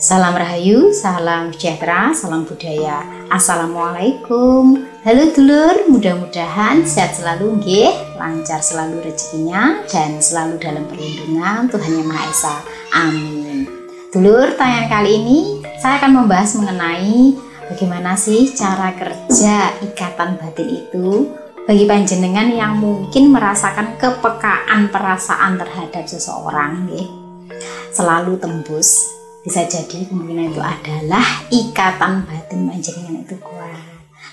Salam Rahayu, salam sejahtera, salam budaya. Assalamualaikum. Halo dulur, mudah-mudahan sehat selalu nggih, lancar selalu rezekinya dan selalu dalam perlindungan Tuhan Yang Maha Esa. Amin. Dulur, tayangan kali ini saya akan membahas mengenai bagaimana sih cara kerja ikatan batin itu bagi panjenengan yang mungkin merasakan kepekaan perasaan terhadap seseorang nggih. Selalu tembus. Bisa jadi kemungkinan itu adalah ikatan batin panjenengan itu kuat.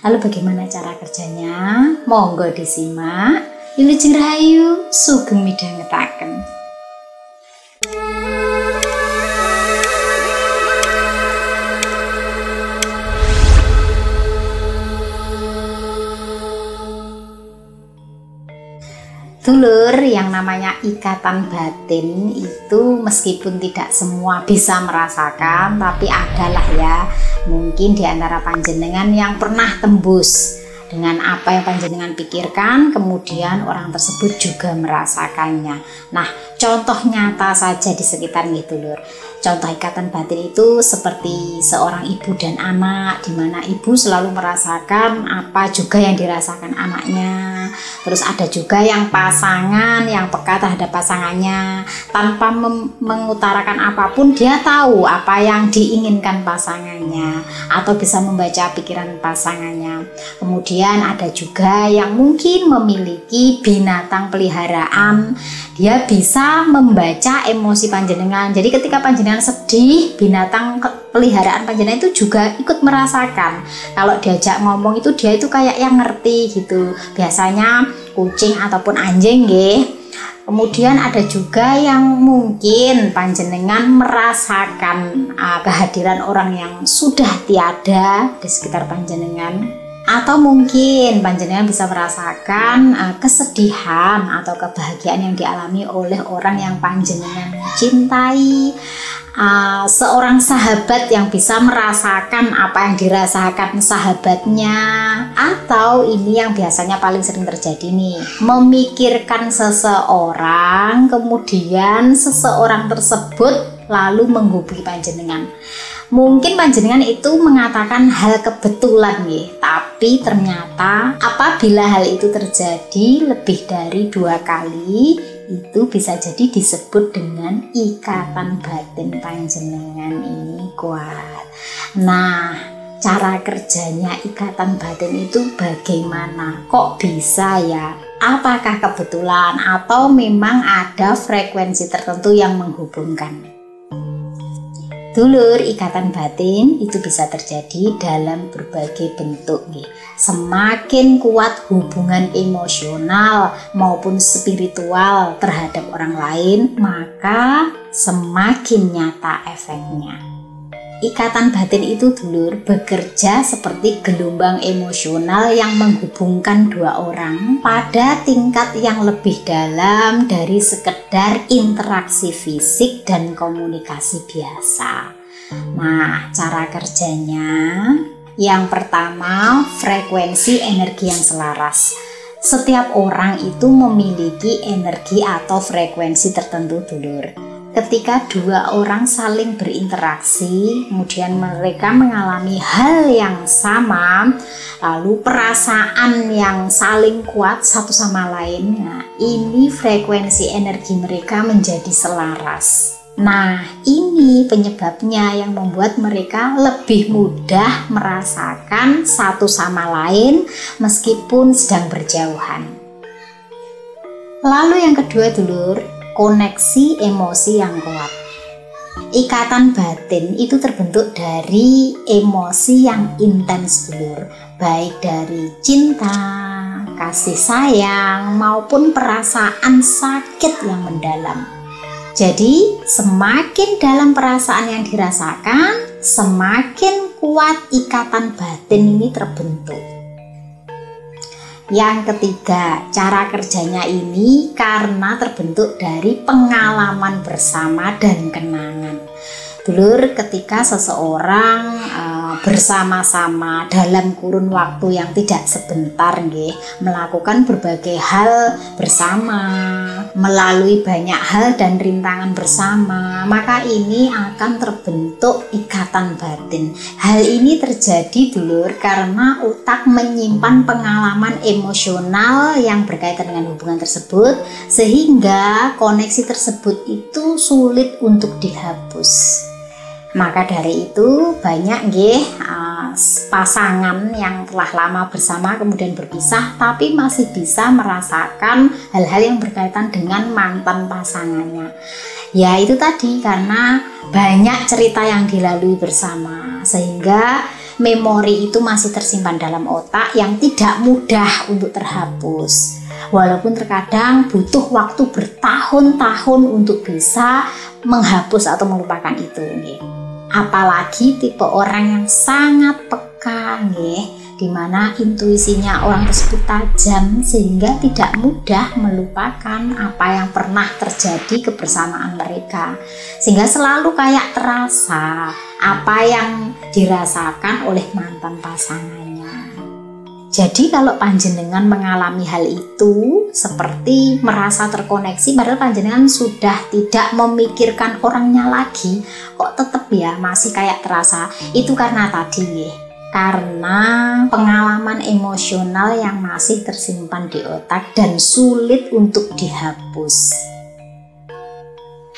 Lalu bagaimana cara kerjanya? Monggo disimak. Wilujeng Rahayu, sugeng midhangetaken. Dulur, yang namanya ikatan batin itu meskipun tidak semua bisa merasakan, tapi adalah ya mungkin di antara panjenengan yang pernah tembus dengan apa yang panjenengan pikirkan, kemudian orang tersebut juga merasakannya. Nah, contoh nyata saja di sekitar nih dulur. Contoh ikatan batin itu seperti seorang ibu dan anak, di mana ibu selalu merasakan apa juga yang dirasakan anaknya. Terus ada juga yang pasangan yang peka terhadap pasangannya, tanpa mengutarakan apapun dia tahu apa yang diinginkan pasangannya atau bisa membaca pikiran pasangannya. Kemudian ada juga yang mungkin memiliki binatang peliharaan, dia bisa membaca emosi panjenengan. Jadi ketika panjenengan sedih, binatang peliharaan panjenengan itu juga ikut merasakan. Kalau diajak ngomong itu dia itu kayak yang ngerti gitu. Biasanya kucing ataupun anjing nggih. Kemudian ada juga yang mungkin panjenengan merasakan kehadiran orang yang sudah tiada di sekitar panjenengan. Atau mungkin panjenengan bisa merasakan kesedihan atau kebahagiaan yang dialami oleh orang yang panjenengan cintai. Seorang sahabat yang bisa merasakan apa yang dirasakan sahabatnya. Atau ini yang biasanya paling sering terjadi nih, memikirkan seseorang, kemudian seseorang tersebut lalu menghubungi panjenengan. Mungkin panjenengan itu mengatakan hal kebetulan nih, tapi ternyata apabila hal itu terjadi lebih dari 2 kali, itu bisa jadi disebut dengan ikatan batin panjenengan ini kuat. Nah, cara kerjanya ikatan batin itu bagaimana? Kok bisa ya? Apakah kebetulan atau memang ada frekuensi tertentu yang menghubungkan? Dulur, ikatan batin itu bisa terjadi dalam berbagai bentuk nih. Semakin kuat hubungan emosional maupun spiritual terhadap orang lain, maka semakin nyata efeknya. Ikatan batin itu dulur bekerja seperti gelombang emosional yang menghubungkan 2 orang pada tingkat yang lebih dalam dari sekedar interaksi fisik dan komunikasi biasa. Nah, cara kerjanya yang pertama, frekuensi energi yang selaras. Setiap orang itu memiliki energi atau frekuensi tertentu dulur. Ketika 2 orang saling berinteraksi, kemudian mereka mengalami hal yang sama, lalu perasaan yang saling kuat satu sama lain, nah, ini frekuensi energi mereka menjadi selaras. Nah, ini penyebabnya yang membuat mereka lebih mudah merasakan satu sama lain meskipun sedang berjauhan. Lalu yang kedua dulur, koneksi emosi yang kuat. Ikatan batin itu terbentuk dari emosi yang intens dulur, baik dari cinta, kasih sayang maupun perasaan sakit yang mendalam. Jadi semakin dalam perasaan yang dirasakan, semakin kuat ikatan batin ini terbentuk. Yang ketiga, cara kerjanya ini karena terbentuk dari pengalaman bersama dan kenangan. Dulur, ketika seseorang bersama-sama dalam kurun waktu yang tidak sebentar nggih, melakukan berbagai hal bersama, melalui banyak hal dan rintangan bersama, maka ini akan terbentuk ikatan batin. Hal ini terjadi dulur karena otak menyimpan pengalaman emosional yang berkaitan dengan hubungan tersebut, sehingga koneksi tersebut itu sulit untuk dihapus. Maka dari itu banyak pasangan yang telah lama bersama kemudian berpisah tapi masih bisa merasakan hal-hal yang berkaitan dengan mantan pasangannya. Ya itu tadi, karena banyak cerita yang dilalui bersama sehingga memori itu masih tersimpan dalam otak yang tidak mudah untuk terhapus. Walaupun terkadang butuh waktu bertahun-tahun untuk bisa menghapus atau melupakan itu. Apalagi tipe orang yang sangat peka, di mana intuisinya orang tersebut tajam sehingga tidak mudah melupakan apa yang pernah terjadi kebersamaan mereka, sehingga selalu kayak terasa apa yang dirasakan oleh mantan pasangannya. Jadi kalau panjenengan mengalami hal itu seperti merasa terkoneksi padahal panjenengan sudah tidak memikirkan orangnya lagi, kok tetap ya masih kayak terasa, itu karena tadi karena pengalaman emosional yang masih tersimpan di otak dan sulit untuk dihapus.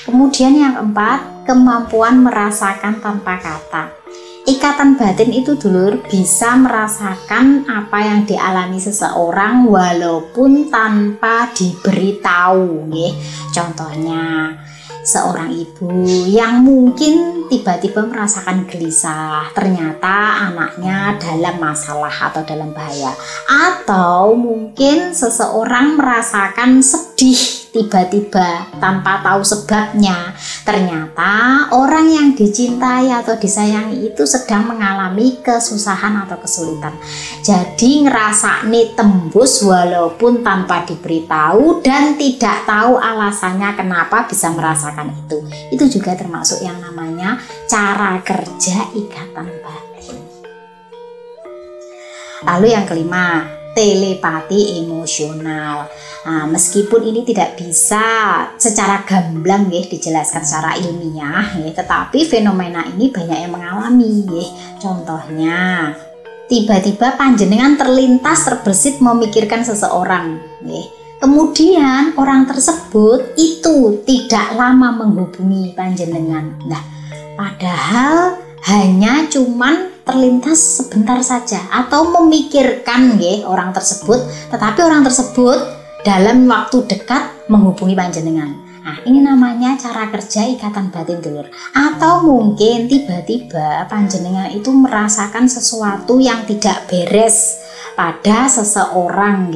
Kemudian yang keempat, kemampuan merasakan tanpa kata. Ikatan batin itu dulur bisa merasakan apa yang dialami seseorang walaupun tanpa diberitahu. Contohnya seorang ibu yang mungkin tiba-tiba merasakan gelisah, ternyata anaknya dalam masalah atau dalam bahaya, atau mungkin seseorang merasakan sedih tiba-tiba tanpa tahu sebabnya, ternyata orang yang dicintai atau disayangi itu sedang mengalami kesusahan atau kesulitan. Jadi ngerasakne tembus walaupun tanpa diberitahu dan tidak tahu alasannya kenapa bisa merasakan itu. Itu juga termasuk yang namanya cara kerja ikatan batin. Lalu yang kelima, telepati emosional. Nah, meskipun ini tidak bisa secara gamblang dijelaskan secara ilmiah, tetapi fenomena ini banyak yang mengalami. Contohnya, tiba-tiba panjenengan terlintas terbersit memikirkan seseorang. Kemudian orang tersebut itu tidak lama menghubungi panjenengan. Nah, padahal hanya cuman terlintas sebentar saja atau memikirkan orang tersebut, tetapi orang tersebut dalam waktu dekat menghubungi panjenengan. Nah, ini namanya cara kerja ikatan batin dulur. Atau mungkin tiba-tiba panjenengan itu merasakan sesuatu yang tidak beres pada seseorang.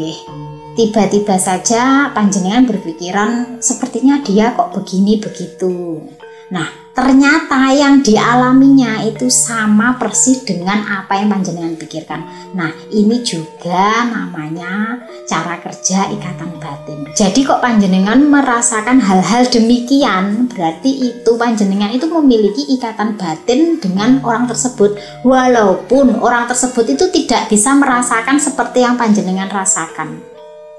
Tiba-tiba saja panjenengan berpikiran sepertinya dia kok begini begitu. Nah, ternyata yang dialaminya itu sama persis dengan apa yang panjenengan pikirkan. Nah, ini juga namanya cara kerja ikatan batin. Jadi kok panjenengan merasakan hal-hal demikian, berarti itu panjenengan itu memiliki ikatan batin dengan orang tersebut, walaupun orang tersebut itu tidak bisa merasakan seperti yang panjenengan rasakan.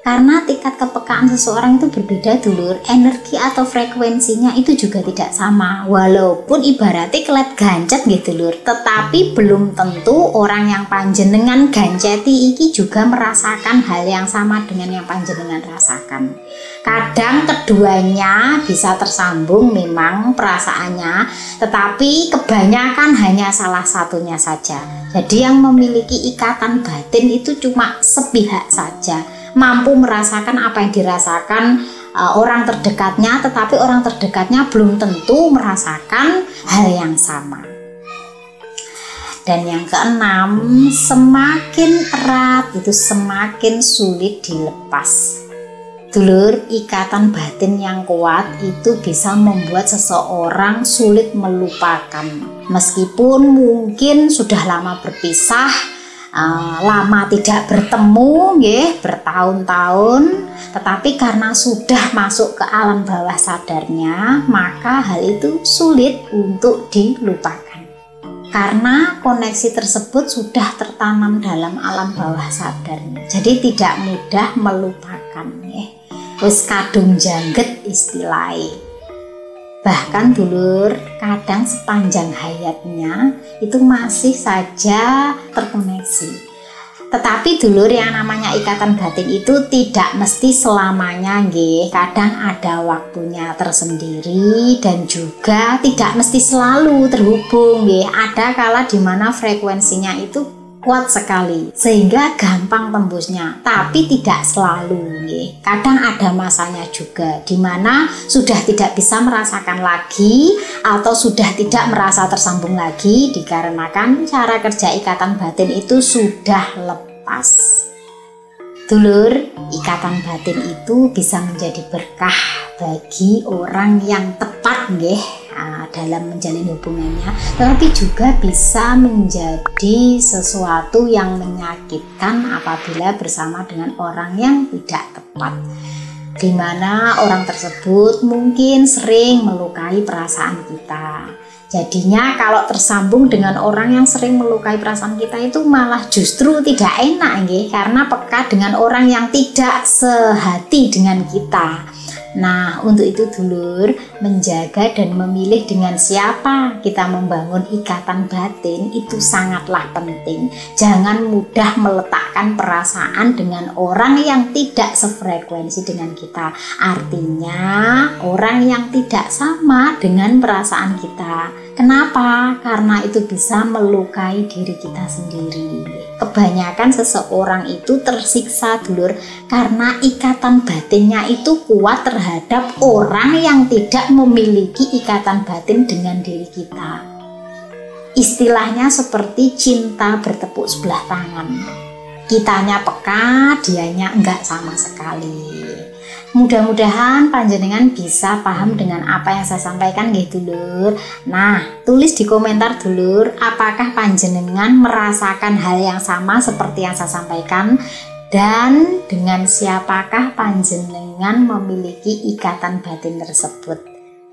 Karena tingkat kepekaan seseorang itu berbeda dulur, energi atau frekuensinya itu juga tidak sama. Walaupun ibaratnya kelet gancet dulur, tetapi belum tentu orang yang panjenengan ganceti iki juga merasakan hal yang sama dengan yang panjenengan rasakan. Kadang keduanya bisa tersambung memang perasaannya, tetapi kebanyakan hanya salah satunya saja. Jadi yang memiliki ikatan batin itu cuma sepihak saja, mampu merasakan apa yang dirasakan orang terdekatnya, tetapi orang terdekatnya belum tentu merasakan hal yang sama. Dan yang keenam, semakin erat itu semakin sulit dilepas. Dulur, ikatan batin yang kuat itu bisa membuat seseorang sulit melupakan. Meskipun mungkin sudah lama berpisah, lama tidak bertemu, bertahun-tahun, tetapi karena sudah masuk ke alam bawah sadarnya, maka hal itu sulit untuk dilupakan. Karena koneksi tersebut sudah tertanam dalam alam bawah sadarnya, jadi tidak mudah melupakan. wis kadung jangget istilahnya. Bahkan dulur, kadang sepanjang hayatnya itu masih saja terkoneksi. Tetapi dulur, yang namanya ikatan batin itu tidak mesti selamanya nggih. Kadang ada waktunya tersendiri dan juga tidak mesti selalu terhubung nggih. Ada kala di mana frekuensinya itu kuat sekali sehingga gampang tembusnya, tapi tidak selalu nggih. Kadang ada masanya juga di mana sudah tidak bisa merasakan lagi atau sudah tidak merasa tersambung lagi dikarenakan cara kerja ikatan batin itu sudah lepas. Dulur, ikatan batin itu bisa menjadi berkah bagi orang yang tepat nggih dalam menjalin hubungannya, tetapi juga bisa menjadi sesuatu yang menyakitkan apabila bersama dengan orang yang tidak tepat, di mana orang tersebut mungkin sering melukai perasaan kita. Jadinya kalau tersambung dengan orang yang sering melukai perasaan kita itu malah justru tidak enak nggih, karena peka dengan orang yang tidak sehati dengan kita. Nah, untuk itu dulur, menjaga dan memilih dengan siapa kita membangun ikatan batin itu sangatlah penting. Jangan mudah meletakkan perasaan dengan orang yang tidak sefrekuensi dengan kita. Artinya, orang yang tidak sama dengan perasaan kita. Kenapa? Karena itu bisa melukai diri kita sendiri. Kebanyakan seseorang itu tersiksa dulur karena ikatan batinnya itu kuat terhadap orang yang tidak memiliki ikatan batin dengan diri kita. Istilahnya seperti cinta bertepuk sebelah tangan. Kitanya peka, dianya enggak sama sekali. Mudah-mudahan panjenengan bisa paham dengan apa yang saya sampaikan nggih dulur. Nah, tulis di komentar dulur, apakah panjenengan merasakan hal yang sama seperti yang saya sampaikan, dan dengan siapakah panjenengan memiliki ikatan batin tersebut.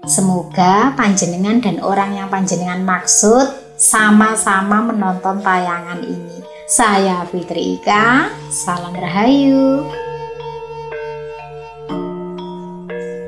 Semoga panjenengan dan orang yang panjenengan maksud sama-sama menonton tayangan ini. Saya Fitri Ika, salam rahayu.